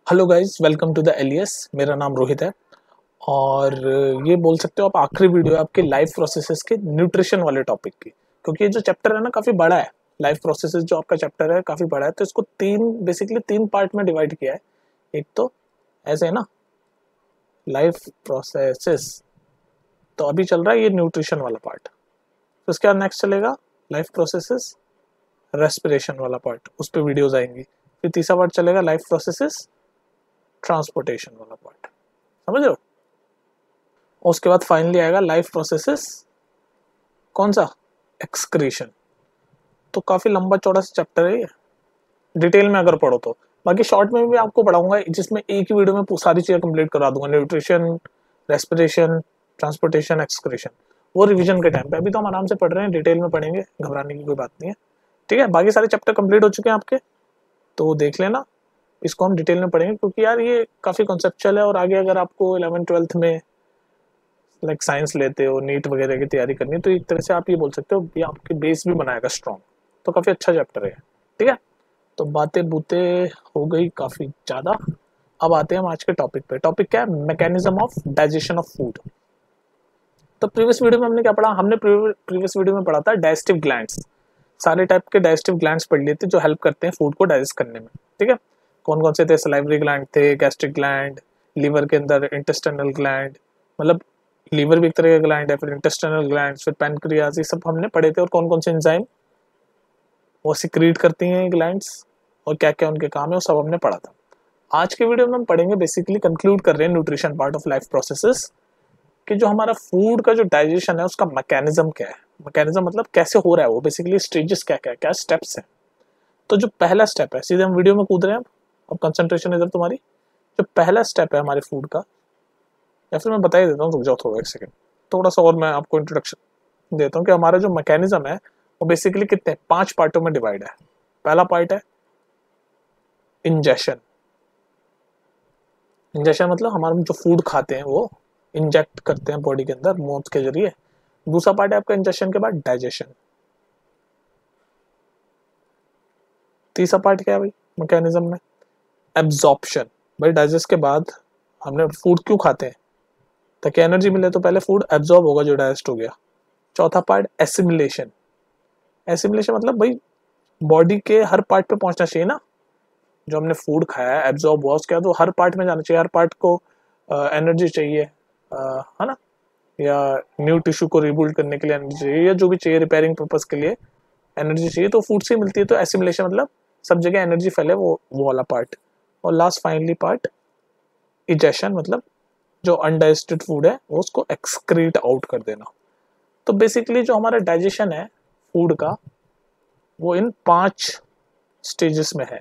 Hello guys, welcome to the Elias. मेरा नाम रोहित है और ये बोल सकते हो आप आखिरी वीडियो है आपके लाइफ प्रोसेसेस के न्यूट्रिशन वाले टॉपिक की, क्योंकि ये जो चैप्टर है ना काफ़ी बड़ा है। लाइफ प्रोसेसेस जो आपका चैप्टर है काफ़ी बड़ा है, तो इसको बेसिकली तीन पार्ट में डिवाइड किया है। एक तो ऐसे है ना, लाइफ प्रोसेसेस, तो अभी चल रहा है ये न्यूट्रिशन वाला पार्ट। तो इसके बाद नेक्स्ट चलेगा लाइफ प्रोसेसेस रेस्पिरेशन वाला पार्ट, उस पर वीडियोज आएंगी। फिर तीसरा पार्ट चलेगा लाइफ प्रोसेसेस ट्रांसपोर्टेशन वाला पार्ट, समझ रहे हो। और उसके बाद फाइनली आएगा लाइफ प्रोसेसेस कौन सा, एक्सक्रीशन। तो काफी लंबा चौड़ा सा चैप्टर है ये, डिटेल में अगर पढ़ो तो। बाकी शॉर्ट में भी आपको पढ़ाऊंगा, जिसमें एक ही वीडियो में सारी चीजें कंप्लीट करा दूंगा, न्यूट्रिशन, रेस्पिरेशन, ट्रांसपोर्टेशन, एक्सक्रीशन। वो रिवीजन के टाइम पे, अभी तो हम आराम से पढ़ रहे हैं, डिटेल में पढ़ेंगे, घबराने की कोई बात नहीं है। ठीक है, बाकी सारे चैप्टर कंप्लीट हो चुके हैं आपके, तो देख लेना। इसको हम डिटेल में पढ़ेंगे क्योंकि यार ये काफ़ी कॉन्सेप्चुअल है, और आगे अगर आपको 11th-12th में लाइक साइंस लेते हो, नीट वगैरह की तैयारी करनी, तो एक तरह से आप ये बोल सकते हो ये आपके बेस भी बनाएगा स्ट्रॉन्ग। तो काफ़ी अच्छा चैप्टर है, ठीक है। तो बातें बूते हो गई काफ़ी ज़्यादा। अब आते हैं हम आज के टॉपिक पे। टॉपिक क्या है, mechanism of digestion of food. तो प्रीवियस वीडियो में हमने क्या पढ़ा, हमने प्रीवियस वीडियो में पढ़ा था डाइजेस्टिव ग्लैंड्स। सारे टाइप के डाइजेस्टिव ग्लैंड्स पढ़ लिए थे जो हेल्प करते हैं फूड को डाइजेस्ट करने में, ठीक है। कौन कौन से थे, सलाइवरी ग्लैंड थे, गैस्ट्रिक ग्लैंड, लीवर के अंदर इंटेस्टाइनल ग्लैंड, मतलब लीवर भी एक तरह का ग्लैंड है, फिर इंटेस्टाइनल ग्लैंड, फिर पैनक्रियाज, ये सब हमने पढ़े थे। और कौन कौन से एंजाइम वो सिक्रीट करती हैं ग्लैंड्स, और क्या क्या उनके काम है, वो सब हमने पढ़ा था। आज के वीडियो में हम पढ़ेंगे, बेसिकली कंक्लूड कर रहे हैं nutrition part of life processes, कि जो हमारा फूड का जो डाइजेशन है उसका मैकेनिज्म क्या है। मैकेनिज्म मतलब कैसे हो रहा है वो, बेसिकली स्टेजेस क्या क्या क्या स्टेप्स हैं। तो जो पहला स्टेप है, सीधे हम वीडियो में कूद रहे हैं। अब कंसंट्रेशन इधर तुम्हारी। जो पहला स्टेप है हमारे फूड का, या फिर मैं बता ही देता हूँ, रुक जाओ थोड़ा एक सेकंड, थोड़ा सा और मैं आपको इंट्रोडक्शन देता हूँ कि हमारा जो मैकेनिज्म है वो बेसिकली कितने 5 पार्टों में डिवाइड है। पहला पार्ट है इंजेशन। इंजेशन मतलब हमारा जो फूड खाते हैं वो इंजेक्ट करते हैं बॉडी के अंदर माउथ के जरिए। दूसरा पार्ट है आपका इंजेशन के बाद डाइजेशन। तीसरा पार्ट क्या है भाई मैकेनिज्म में, एब्जॉर्प्शन। भाई डाइजेस्ट के बाद हमने फूड क्यों खाते हैं, ताकि एनर्जी मिले, तो पहले फूड एब्जॉर्ब होगा जो डाइजेस्ट हो गया। चौथा पार्ट एसिमिलेशन। एसिमिलेशन मतलब भाई बॉडी के हर पार्ट पे पहुंचना चाहिए ना, जो हमने फूड खाया है एब्जॉर्ब हुआ उसके बाद वो हर पार्ट में जाना चाहिए, हर पार्ट को एनर्जी चाहिए, है ना, या न्यू टिश्यू को रिबिल्ड करने के लिए एनर्जी चाहिए, या जो भी चाहिए रिपेयरिंग पर्पज के लिए एनर्जी चाहिए, तो फूड से मिलती है। तो एसिमिलेशन मतलब सब जगह एनर्जी फैले, वो वाला पार्ट। और लास्ट फाइनली पार्ट इजेशन, मतलब जो अनडाइजेस्टेड फूड है वो उसको एक्सक्रीट आउट कर देना। तो बेसिकली जो हमारा डाइजेशन है फूड का, वो इन 5 स्टेजेस में है।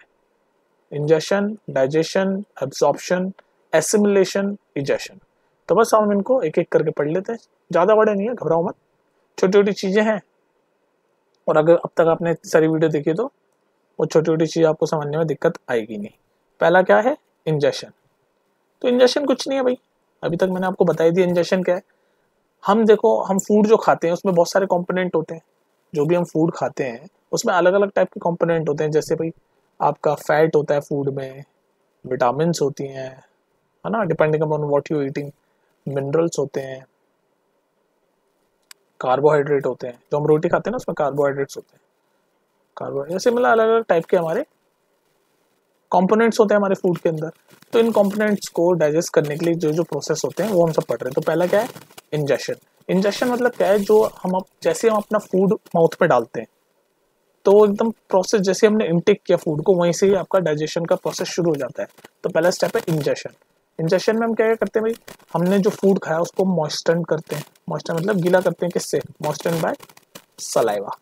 Ingestion, digestion, absorption, assimilation, egestion. तो बस हम इनको एक एक करके पढ़ लेते हैं, ज़्यादा बड़े नहीं है, घबराओ मत, छोटी छोटी चीज़ें हैं। और अगर अब तक आपने इतनी सारी वीडियो देखी तो वो छोटी छोटी चीज़ आपको समझने में दिक्कत आएगी नहीं। पहला क्या है, इंजेशन। तो इंजेशन कुछ नहीं है भाई, अभी तक मैंने आपको बताई दिया इंजेशन क्या है। हम देखो, हम फूड जो खाते हैं उसमें बहुत सारे कंपोनेंट होते हैं। जो भी हम फूड खाते हैं उसमें अलग अलग टाइप के कंपोनेंट होते हैं। जैसे भाई आपका फैट होता है फूड में, विटामिन्स होती हैं, है ना, depending upon what you eating, minerals होते हैं, कार्बोहाइड्रेट होते हैं, जो हम रोटी खाते हैं ना उसमें कार्बोहाइड्रेट्स होते हैं, कार्बोहाइड्रेट, ऐसे मतलब अलग अलग टाइप के हमारे कंपोनेंट्स होते हैं हमारे फूड के अंदर। तो इन कंपोनेंट्स को डाइजेस्ट करने के लिए जो जो प्रोसेस होते हैं वो हम सब पढ़ रहे हैं। तो पहला क्या है, इंजेशन। इंजेशन मतलब क्या है, जो जैसे हम अपना फूड माउथ पे डालते हैं तो एकदम प्रोसेस, जैसे हमने इनटेक किया फूड को, वहीं से ही आपका डाइजेशन का प्रोसेस शुरू हो जाता है। तो पहला स्टेप है इंजेशन। इंजेशन में हम क्या करते हैं भाई, हमने जो फूड खाया उसको मॉइस्टन करते हैं। मॉइस्टन मतलब गीला करते हैं, किससे, मॉइस्टन बाय सलाइवा।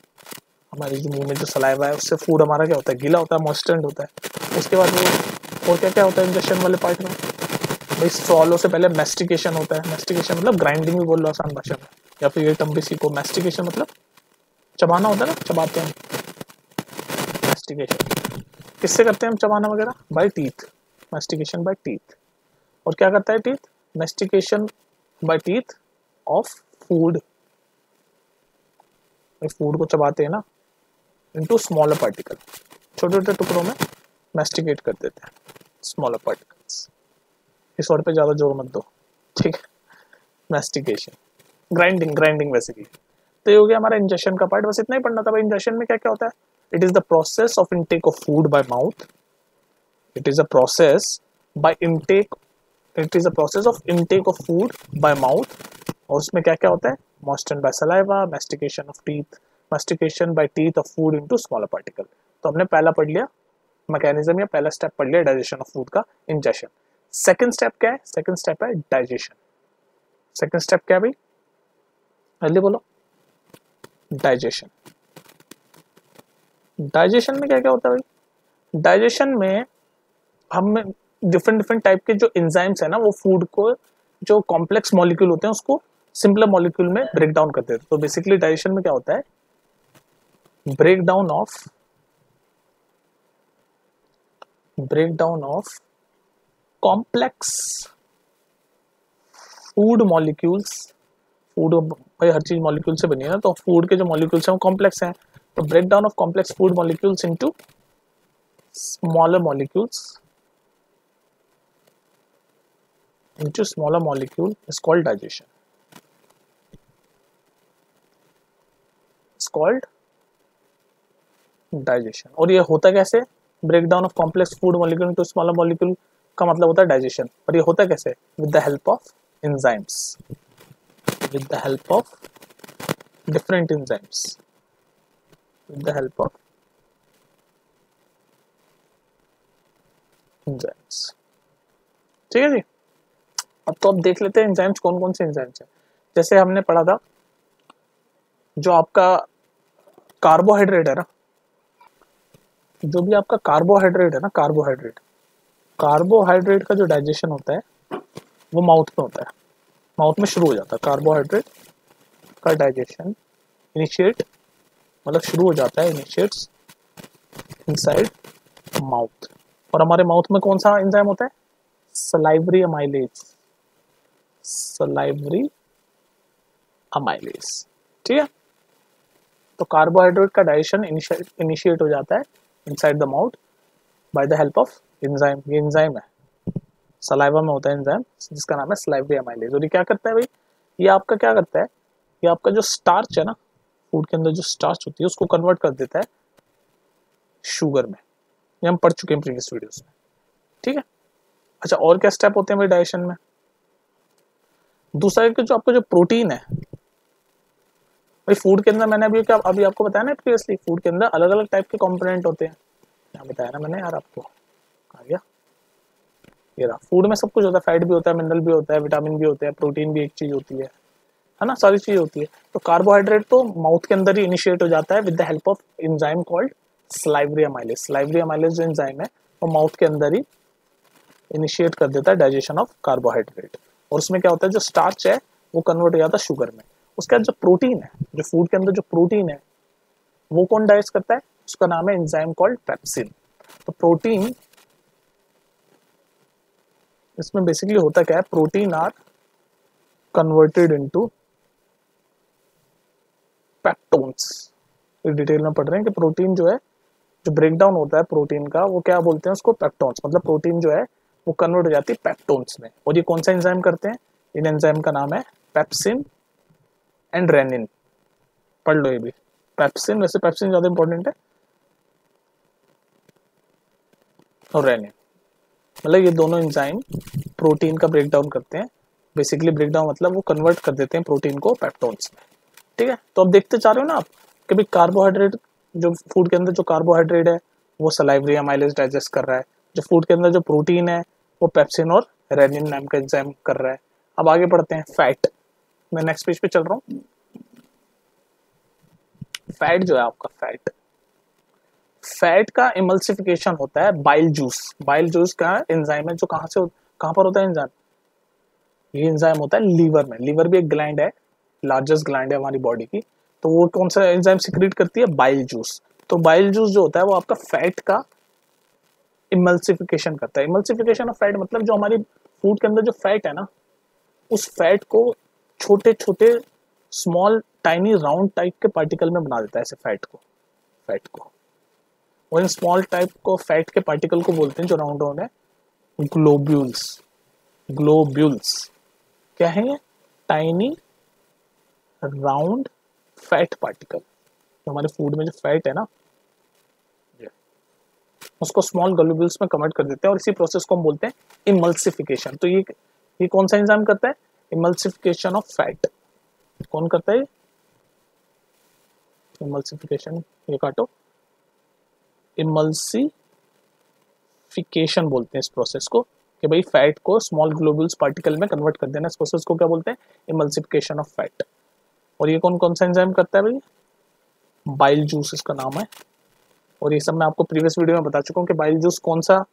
हमारे जो मुंह में जो सलाइवा है उससे फूड हमारा क्या होता है, गीला होता है, मॉइस्टेंड होता है। उसके बाद वो और क्या क्या होता है इंजेक्शन वाले पार्ट में भाई, स्वॉलो से पहले मैस्टिकेशन होता है। मैस्टिकेशन मतलब ग्राइंडिंग भी बोल लो आसान भाषा में, या फिर ये टर्म भी सीखो। मैस्टिकेशन मतलब चबाना होता है ना, चबाते हैं। मैस्टिकेशन किससे करते हैं हम, चबाना वगैरह, by teeth. Mastication by teeth. और क्या करता है teeth, mastication by teeth of food. Food को चबाते हैं ना इनटू स्मॉलर पार्टिकल, छोटे छोटे टुकड़ों में मैस्टिकेट कर देते हैं। Smaller particles. इस वर्ड पे ज्यादा जोर मत दो, ठीक है। Mastication, grinding basically. तो ये हो गया हमारा इंजेशन का पार्ट, बस इतना ही पढ़ना था भाई। इंजेशन में क्या क्या होता है? It is the process of intake of food by mouth. It is a process by intake it is a process of intake of food by mouth. और उसमें क्या क्या होता है? Moisten by saliva, mastication of teeth, mastication by teeth of food into smaller particle. तो हमने पहला पढ़ लिया मैकेनिज्म, या पहला स्टेप पढ़ लिया डाइजेशन ऑफ फूड का, इंजेशन। सेकंड स्टेप क्या है? सेकंड स्टेप है डाइजेशन। सेकंड स्टेप क्या है भाई? जल्दी बोलो। डाइजेशन। डाइजेशन में क्या क्या होता है भाई? डाइजेशन में हम डिफरेंट डिफरेंट टाइप के जो एंजाइम्स है ना, वो फूड को, जो कॉम्प्लेक्स मॉलिक्यूल होते हैं उसको सिंपल मॉलिक्यूल में ब्रेक डाउन करते हैं। तो बेसिकली डाइजेशन में क्या होता है? Break down of complex food molecules. Food भाई हर चीज मॉलिक्यूल से बनी है ना, तो फूड के जो मॉलिक्यूल्स हैं वो कॉम्प्लेक्स हैं। तो break down of complex food molecules into smaller molecules is called digestion. और ये होता कैसे? Break down of complex food molecule into smaller molecule का मतलब होता है डाइजेशन। और ये होता कैसे? With the help of enzymes, with the help of different enzymes, with the help of enzymes. ठीक है जी। अब तो अब देख लेते हैं एंजाइम्स कौन कौन से एंजाइम्स हैं। जैसे हमने पढ़ा था, जो आपका कार्बोहाइड्रेट है ना, जो भी आपका कार्बोहाइड्रेट है ना, कार्बोहाइड्रेट का जो डाइजेशन होता है वो माउथ में होता है, माउथ में शुरू हो जाता है। कार्बोहाइड्रेट का डाइजेशन इनिशिएट मतलब शुरू हो जाता है, इनिशिएट्स इनसाइड माउथ। और हमारे माउथ में कौन सा एंजाइम होता है? Salivary amylase, salivary amylase. ठीक है। तो कार्बोहाइड्रेट का डाइजेशन इनिशिएट हो जाता है inside the mouth by the help of enzyme. ये एंजाइम है, सलाइवा में होता है एंजाइम जिसका नाम है सलाइवरी अमाइलेज। और ये क्या करता है भाई? ये आपका क्या करता है? ये आपका जो स्टार्च है ना, फूड के अंदर जो स्टार्च होती है उसको कन्वर्ट कर देता है शुगर में। ये हम पढ़ चुके हैं प्रीवियस वीडियोस में। ठीक है। अच्छा, और क्या स्टेप होते हैं भाई डाइजेशन में? दूसरा जो आपका जो प्रोटीन है भाई, फूड के अंदर मैंने अभी आपको बताया ना प्रीवियसली, फूड के अंदर अलग अलग टाइप के कंपोनेंट होते हैं। यहाँ बताया ना मैंने यार आपको, आ गया ये रहा। फूड में सब कुछ होता है, फैट भी होता है, मिनरल भी होता है, विटामिन भी होता है, प्रोटीन भी एक चीज होती है ना, सारी चीज होती है। तो कार्बोहाइड्रेट तो माउथ के अंदर ही इनिशिएट हो जाता है with the help of enzyme called salivary amylase. Salivary amylase जो एंजाइम है वो माउथ के अंदर ही इनिशिएट कर देता है डाइजेशन ऑफ कार्बोहाइड्रेट। और उसमें क्या होता है? जो स्टार्च है वो कन्वर्ट हो जाता है शुगर में। उसके बाद जो प्रोटीन है, जो फूड के अंदर जो प्रोटीन है वो कौन डाइजेस्ट करता है? उसका नाम है एंजाइम कॉल्ड पेप्सिन। तो प्रोटीन, इसमें बेसिकली होता क्या है? Protein are converted into peptones. Detail में पढ़ रहे हैं कि प्रोटीन जो है, जो ब्रेक डाउन होता है प्रोटीन का, वो क्या बोलते हैं उसको? पेप्टोन्स। मतलब प्रोटीन जो है वो कन्वर्ट हो जाती है पेप्टोन्स में। और ये कौन सा एंजाइम करते हैं? इन एंजाइम का नाम है पेप्सिन एंड रेनिन। पढ़ लो ये भी। पेप्सिन, वैसे पेप्सिन ज्यादा इंपॉर्टेंट है, और रेनिन। मतलब ये दोनों एंजाइम प्रोटीन का ब्रेक डाउन करते हैं। बेसिकली ब्रेक डाउन मतलब वो कन्वर्ट कर देते हैं प्रोटीन को पेप्टोन्स में। ठीक है। तो अब देखते जा रहे हो ना आप कि भाई कार्बोहाइड्रेट, जो फूड के अंदर जो कार्बोहाइड्रेट है वो सलाइवरी अमाइलेज डाइजेस्ट कर रहा है, जो फूड के अंदर जो प्रोटीन है वो पेप्सिन और रेनिन नाम का एंजाइम कर रहा है। अब आगे बढ़ते हैं। फैट, मैं नेक्स्ट पेज पे चल रहा हूँ। फैट जो है आपका, फैट का इमल्सिफिकेशन होता है बाइल जूस। बाइल जूस का एंजाइम है जो कहाँ पर होता है एंजाइम? ये एंजाइम होता है लीवर में। लीवर भी एक ग्लैंड है, लार्जेस्ट ग्लैंड है हमारी बॉडी की। तो वो कौन सा एंजाइम सिक्रीट करती है? Bile juice. तो बाइल जूस जो होता है वो आपका फैट का इमल्सिफिकेशन करता है। इमल्सिफिकेशन ऑफ फैट मतलब जो हमारी फूड के अंदर जो फैट है ना, उस फैट को छोटे छोटे स्मॉल टाइनी राउंड टाइप के पार्टिकल में बना देता है ऐसे फैट को। और इन स्मॉल टाइप को फैट के पार्टिकल को बोलते हैं जो राउंड राउंड है, ग्लोब्यूल्स। ग्लोब्यूल्स क्या है ये? Tiny round fat particle. तो हमारे फूड में जो फैट है ना, उसको स्मॉल ग्लोब्यूल्स में कन्वर्ट कर देते हैं और इसी प्रोसेस को हम बोलते हैं इमल्सिफिकेशन। तो ये कौन सा एंजाइम करता है? Emulsification of fat. कौन करता है इमल्सिफिकेशन? ये काटो, इमल्सिफिकेशन बोलते हैं इस प्रोसेस को, कि भाई फैट को स्मॉल ग्लोब्यूल्स पार्टिकल में कन्वर्ट कर देना। इस प्रोसेस को क्या बोलते हैं? Emulsification of fat. और ये कौन कौन सा एंजाइम करता है भाई? बाइल जूस इसका नाम है। और ये सब मैं आपको प्रीवियस वीडियो में बता चुका हूँ कि बाइल जूस कौन सा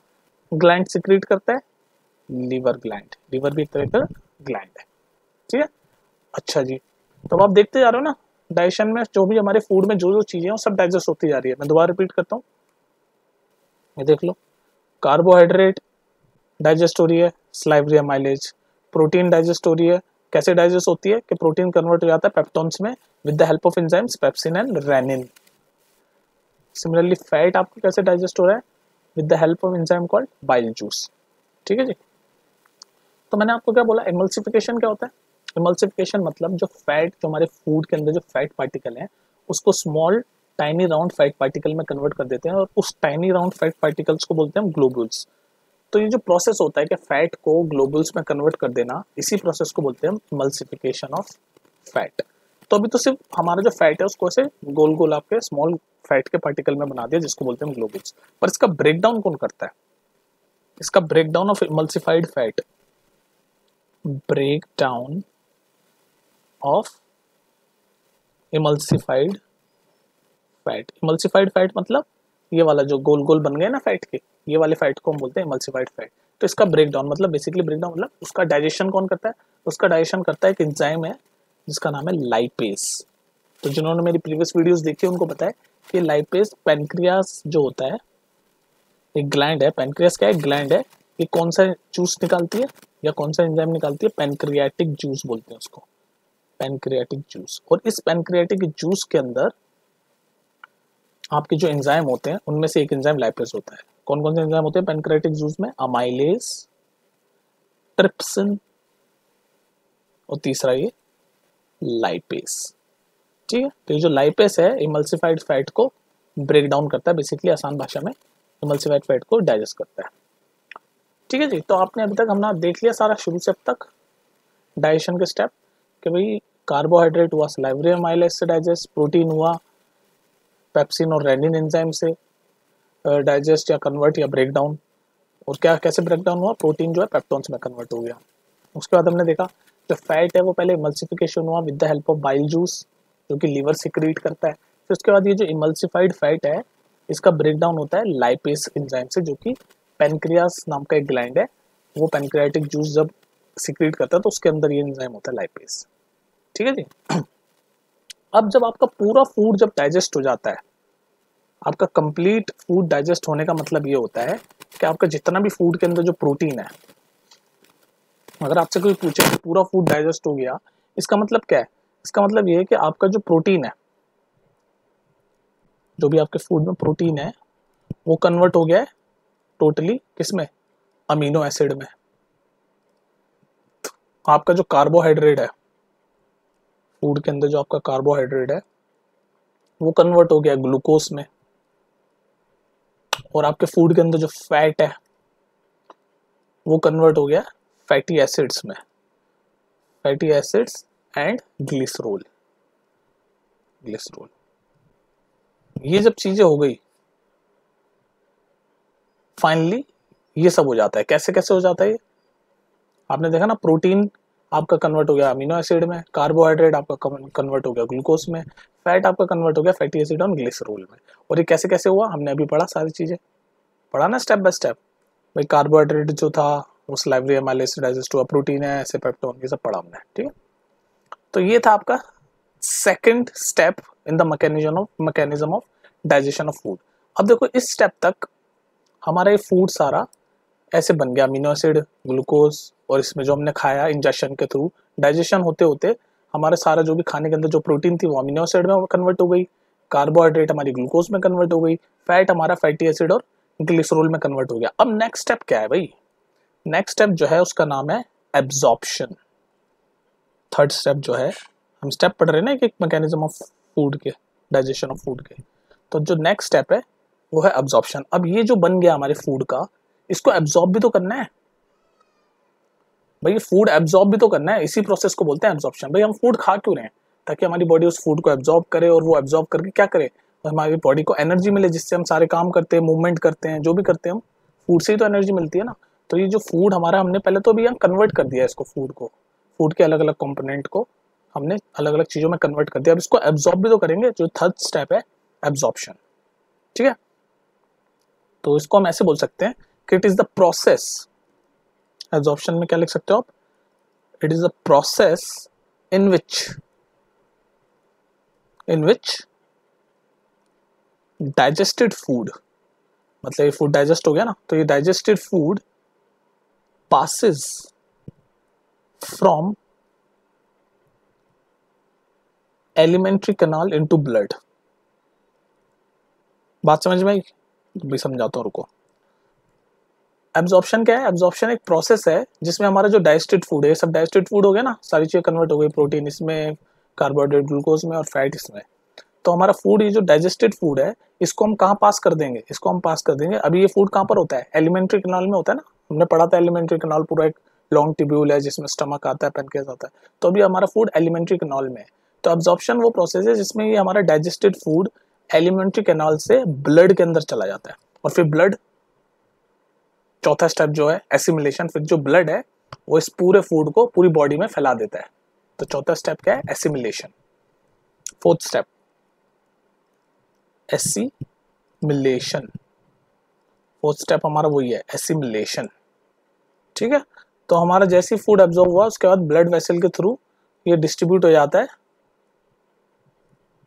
ग्लैंड सिक्रीट करता है? Liver gland. लीवर भी एक तरह का ग्लैंड है, ठीक है। अच्छा जी, तो अब आप देखते जा रहे हो ना, डाइजेशन में जो भी हमारे फूड में जो जो चीजें हैं वो सब डाइजेस्ट होती जा रही है। मैं दोबारा रिपीट करता हूँ, ये देख लो, कार्बोहाइड्रेट डाइजेस्ट हो रही है, सलाइवरी माइलेज। प्रोटीन डाइजेस्ट हो रही है, कैसे डाइजेस्ट होती है कि प्रोटीन कन्वर्ट हो जाता है पेप्टोन्स में with the help of enzymes pepsin and rennin. Similarly fat आपको कैसे डाइजेस्ट हो रहा है? With the help of enzyme called bile juice, ठीक है जी। तो मैंने आपको क्या बोला, इमल्सिफिकेशन क्या होता है? इमल्सिफिकेशन मतलब जो फैट, जो हमारे फूड के अंदर जो फैट पार्टिकल है उसको small tiny round fat particle में कन्वर्ट कर देते हैं और उस टाइनी राउंड फैट पार्टिकल्स को बोलते हैं ग्लोब्यूल्स। तो ये जो प्रोसेस होता है कि फैट को ग्लोब्यूल्स में कन्वर्ट कर देना, इसी प्रोसेस को बोलते हैं इमल्सिफिकेशन ऑफ फैट। तो अभी तो सिर्फ हमारा जो फैट है उसको ऐसे गोल गोल आपके स्मॉल फैट के पार्टिकल में बना दिया, जिसको बोलते हैं ग्लोब्यूल्स। पर इसका ब्रेकडाउन कौन करता है? इसका breakdown of emulsified fat, breakdown of emulsified fat. Emulsified fat मतलब ये वाला जो गोल गोल बन गए ना फैट के, ये वाले फैट को हम बोलते हैं इमल्सिफाइड फैट। तो इसका ब्रेकडाउन मतलब बेसिकली ब्रेकडाउन मतलब उसका डाइजेशन कौन करता है? उसका डाइजेशन करता है एक एंजाइम है जिसका नाम है लाइपेज। तो जिन्होंने मेरी प्रीवियस वीडियोस देखी है उनको पता है कि लाइपेज पैनक्रियास जो होता है, एक ग्लैंड है, पैनक्रियास क्या है? ग्लैंड है। ये कौन सा जूस निकालती है या कौन सा एंजाइम निकालती है? पैनक्रियाटिक जूस बोलते हैं उसको, पैनक्रियाटिक जूस। और इस पैनक्रियाटिक जूस के अंदर आपके जो एंजाइम होते हैं उनमें से एक एंजाइम लाइपेज होता है। कौन कौन से एंजाइम होते हैं पैनक्रियाटिक जूस में? अमाइलेज, ट्रिप्सिन और तीसरा ये लाइपेज, ठीक है। तो ये जो लाइपेज है इमल्सिफाइड फैट को ब्रेक डाउन करता है, बेसिकली आसान भाषा में इमल्सिफाइड फैट को डाइजेस्ट करता है, ठीक है जी। तो आपने अभी तक हमने देख लिया सारा शुरू से अब तक डाइजेशन के स्टेप, कि भाई कार्बोहाइड्रेट हुआ सलाइवरी अमाइलेज से डाइजेस्ट, प्रोटीन हुआ पेप्सिन और रेनिन एंजाइम से डाइजेस्ट या कन्वर्ट या ब्रेक डाउन, और क्या कैसे ब्रेक डाउन हुआ? प्रोटीन जो है पेप्टोन्स में कन्वर्ट हो गया। उसके बाद हमने देखा जो फैट है वो पहले इमल्सिफिकेशन हुआ with the help of bile juice, जो कि लीवर सिक्रीट करता है। फिर उसके बाद ये जो इमल्सिफाइड फैट है इसका ब्रेक डाउन होता है लाइपेज एंजाइम से, जो कि पैनक्रियास नाम का एक ग्लैंड है, वो पैनक्रियाटिक जूस जब सिक्रीट करता है तो उसके अंदर ये एंजाइम होता है लाइपेज, ठीक है जी। अब जब आपका पूरा फूड जब डाइजेस्ट हो जाता है, आपका कंप्लीट फूड डाइजेस्ट होने का मतलब ये होता है कि आपका जितना भी फूड के अंदर जो प्रोटीन है, अगर आपसे कोई पूछे कि पूरा फूड डाइजेस्ट हो गया, इसका मतलब क्या है? इसका मतलब ये है कि आपका जो प्रोटीन है, जो भी आपके फूड में प्रोटीन है वो कन्वर्ट हो गया है टोटली किसमें? अमीनो एसिड में। आपका जो कार्बोहाइड्रेट है, फूड के अंदर जो आपका कार्बोहाइड्रेट है वो कन्वर्ट हो गया ग्लूकोज में, और आपके फूड के अंदर जो फैट है वो कन्वर्ट हो गया फैटी एसिड्स में, fatty acids and glycerol. Glycerol, ये जब चीजें हो गई फाइनली ये सब हो जाता है। कैसे कैसे हो जाता है ये? आपने देखा ना, प्रोटीन आपका कन्वर्ट हो गया अमीनो एसिड में, कार्बोहाइड्रेट आपका कन्वर्ट हो गया ग्लूकोज में, फैट आपका कन्वर्ट हो गया फैटी एसिड और ग्लिसरॉल में। और ये कैसे कैसे हुआ हमने अभी पढ़ा, सारी चीजें पढ़ा ना स्टेप बाय स्टेप। भाई कार्बोहाइड्रेट जो था वो सलाइवरी अमाइलेज से डाइजेस्ट हुआ, प्रोटीन है ऐसे पेप्टोन, ये सब पढ़ा हमने, ठीक है। तो ये था आपका second step in the mechanism of digestion of food. अब देखो इस स्टेप तक हमारा ये फूड सारा ऐसे बन गया, अमीनो एसिड, ग्लूकोज, और इसमें जो हमने खाया इंजेक्शन के थ्रू, डाइजेशन होते होते हमारे सारा जो भी खाने के अंदर जो प्रोटीन थी वो अमीनो एसिड में कन्वर्ट हो गई, कार्बोहाइड्रेट हमारी ग्लूकोज में कन्वर्ट हो गई, फैट हमारा फैटी एसिड और ग्लिसरॉल में कन्वर्ट हो गया। अब नेक्स्ट स्टेप क्या है भाई? नेक्स्ट स्टेप जो है उसका नाम है एब्जॉर्प्शन। थर्ड स्टेप जो है, हम स्टेप पढ़ रहे हैं ना एक एक मैकेनिज्म ऑफ फूड के, डाइजेशन ऑफ फूड के, तो जो नेक्स्ट स्टेप है वो है एब्जॉर्प्शन। अब ये जो बन गया हमारे फूड का, इसको एब्जॉर्ब भी तो करना है भाई, फूड एब्जॉर्ब भी तो करना है, इसी प्रोसेस को बोलते हैं एब्जॉर्प्शन। भाई हम फूड खा क्यों रहे हैं? ताकि हमारी बॉडी उस फूड को एब्जॉर्ब करे, और वो एब्जॉर्ब करके क्या करे, तो हमारी बॉडी को एनर्जी मिले, जिससे हम सारे काम करते हैं, मूवमेंट करते हैं, जो भी करते हैं हम फूड से ही तो एनर्जी मिलती है ना। तो ये जो फूड हमारा, हमने पहले तो अभी हम कन्वर्ट कर दिया इसको, फूड को, फूड के अलग अलग कंपोनेंट को हमने अलग अलग चीजों में कन्वर्ट कर दिया। अब इसको एब्जॉर्ब भी तो करेंगे, जो थर्ड स्टेप है एब्जॉर्प्शन। ठीक है, तो इसको हम ऐसे बोल सकते हैं कि it is the process, absorption में क्या लिख सकते हो आप, it is the process in which digested food, मतलब ये फूड डाइजेस्ट हो गया ना, तो ये digested food passes from alimentary canal into blood। बात समझ में आई? भी समझाता हूँ, रुको। एब्जॉर्प्शन क्या है? एब्जॉर्प्शन एक प्रोसेस है जिसमें हमारा जो डाइजेस्टेड फूड है, सब डाइजेस्टेड फूड हो गया ना, सारी चीजें कन्वर्ट हो गई, प्रोटीन इसमें, कार्बोहाइड्रेट ग्लूकोज में, और फैट इसमें। तो हमारा फूड, ये जो डाइजेस्टेड फूड है, इसको हम कहाँ पास कर देंगे? इसको हम पास कर देंगे, अभी ये फूड कहाँ पर होता है? एलिमेंट्री कैनाल में होता है ना, हमने पढ़ा था एलिमेंट्री कैनाल पूरा एक लॉन्ग ट्यूब्यूल है जिसमें स्टमक आता है, पैनक्रियाज आता है। तो अभी हमारा फूड एलिमेंट्री कैनाल में है। तो एब्जॉर्प्शन वो प्रोसेस है जिसमें ये हमारा डाइजेस्टेड फूड एलिमेंट्री कैनाल से ब्लड के अंदर चला जाता है, और फिर ब्लड, चौथा स्टेप जो है एसिमिलेशन, फिर जो ब्लड है वो इस पूरे फूड को पूरी बॉडी में फैला देता है। तो चौथा स्टेप क्या है? Assimilation. Fourth step assimilation, fourth step हमारा वही है, एसिमिलेशन। ठीक है, तो हमारा जैसे ही फूड एब्जॉर्ब हुआ उसके बाद ब्लड वेसल के थ्रू ये डिस्ट्रीब्यूट हो जाता है।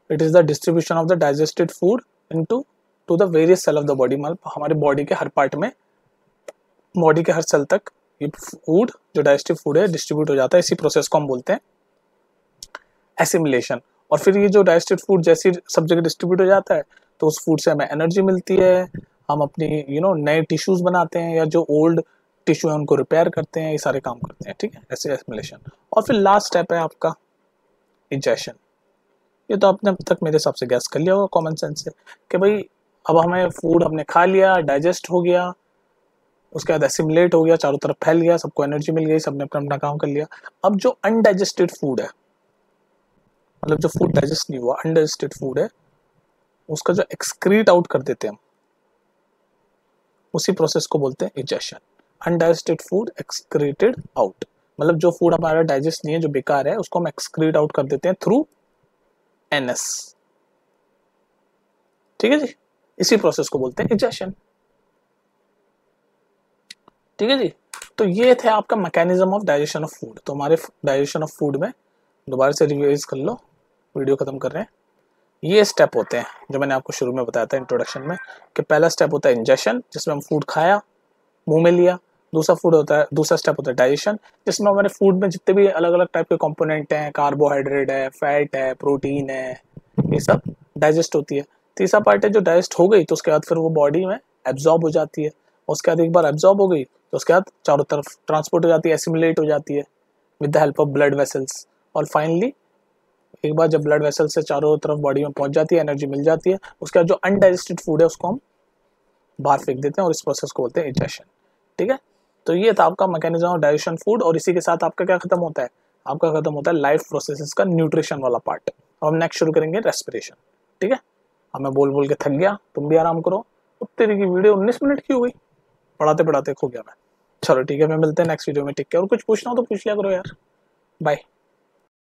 It is the distribution of the digested food into to the various cell of the body, मतलब हमारी बॉडी के हर पार्ट में, बॉडी के हर सेल तक ये फूड, जो डाइजेस्टिव फूड है, डिस्ट्रीब्यूट हो जाता है। इसी प्रोसेस को हम बोलते हैं एसिमिलेशन। और फिर ये जो डाइजेस्टेड फूड जैसे सब जगह डिस्ट्रीब्यूट हो जाता है, तो उस फूड से हमें एनर्जी मिलती है, हम अपनी नए टिश्यूज बनाते हैं, या जो ओल्ड टिश्यू है उनको रिपेयर करते हैं, ये सारे काम करते हैं। ठीक है, ऐसे एसिमिलेशन। और फिर लास्ट स्टेप है आपका इजेशन। ये तो आपने अब तक मेरे हिसाब से गैस कर लिया होगा कॉमन सेंस से, कि भाई अब हमें फूड हमने खा लिया, डाइजेस्ट हो गया, उसके बाद एसिमिलेट हो गया, चारों तरफ फैल गया, सबको एनर्जी मिल गई, सबने अपना अपना काम कर लिया। अब जो अनडाइजेस्टेड फूड है, मतलब जो फूड डाइजेस्ट नहीं हुआ, अनडाइजेस्टेड फूड है, उसका जो एक्सक्रीट आउट कर देते हैं हम, उसी प्रोसेस को बोलते हैं egestion. Undigested food excreted out, मतलब जो फूड हमारा डाइजेस्ट नहीं है, जो बेकार है, उसको हम एक्सक्रीट आउट कर देते हैं थ्रू एनएस। ठीक है जी, इसी प्रोसेस को बोलते हैं इजेशन। ठीक है जी, तो ये थे आपका mechanism of digestion of food. तो हमारे डाइजेशन ऑफ फूड में दोबारा से रिवाइज कर लो, वीडियो खत्म कर रहे हैं। ये स्टेप होते हैं जो मैंने आपको शुरू में बताया था इंट्रोडक्शन में, कि पहला स्टेप होता है इंजेशन, जिसमें हम फूड खाया, मुंह में लिया। दूसरा स्टेप होता है डाइजेशन, जिसमें हमारे फूड में जितने भी अलग अलग टाइप के कंपोनेंट हैं, कार्बोहाइड्रेट है, फैट है, प्रोटीन है, ये सब डाइजेस्ट होती है। तीसरा पार्ट है जो डाइजेस्ट हो गई, तो उसके बाद फिर वो बॉडी में एब्जॉर्ब हो जाती है। उसके बाद एक बार एब्जॉर्ब हो गई तो उसके बाद चारों तरफ ट्रांसपोर्ट हो जाती है, एसिमिलेट हो जाती है with the help of blood vessels. और फाइनली एक बार जब ब्लड वेसल से चारों तरफ बॉडी में पहुंच जाती है, एनर्जी मिल जाती है, उसके बाद जो अनडाइजेस्टेड फूड है उसको हम बाहर फेंक देते हैं, और इस प्रोसेस को बोलते हैं इजेशन। ठीक है, तो ये था आपका मैकेनिज्म ऑफ डाइजेशन फूड। और इसी के साथ आपका क्या खत्म होता है? आपका खत्म होता है लाइफ प्रोसेसेस का न्यूट्रिशन वाला पार्ट। अब हम नेक्स्ट शुरू करेंगे रेस्पिरेशन। ठीक है, अब मैं बोल बोल के थक गया, तुम भी आराम करो। तेरी की वीडियो 19 मिनट की हो गई, पढ़ाते पढ़ाते खो गया मैं। चलो ठीक है, मैं मिलते हैं नेक्स्ट वीडियो में। ठीक है, और कुछ पूछना हो तो पूछ लिया करो यार। बाय।